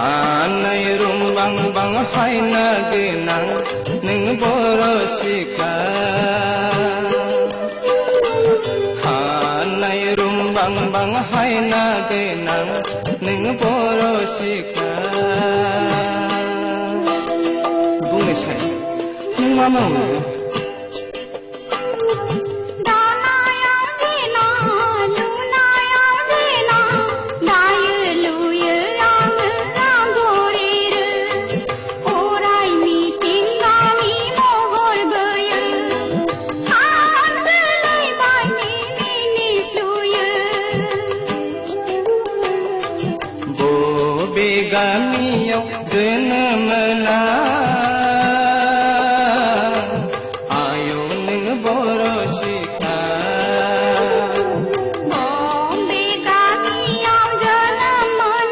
Hanai rumbang bang hai na genang ning borosika Hanai rumbang bang hai na genang ning borosika Bungi sai ning mama Begamiyo jenamana ayo ning borosika begamiyo jenamana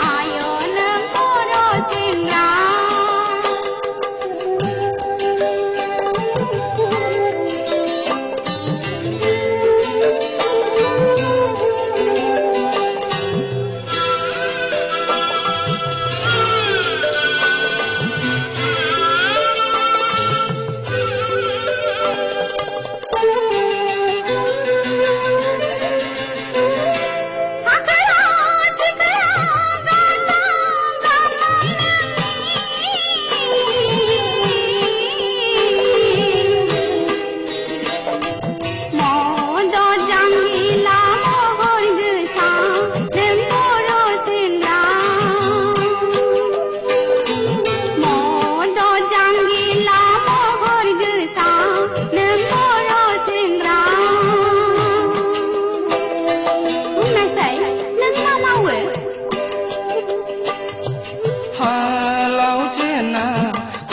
ayo ning borosika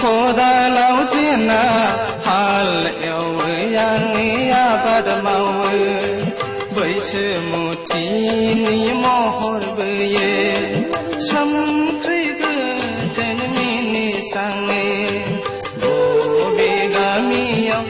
Khoda lau jena hal yawe yang ya pada mau Bai semuti ni mohor beye Sam kriga jen mini sange Bo begami yang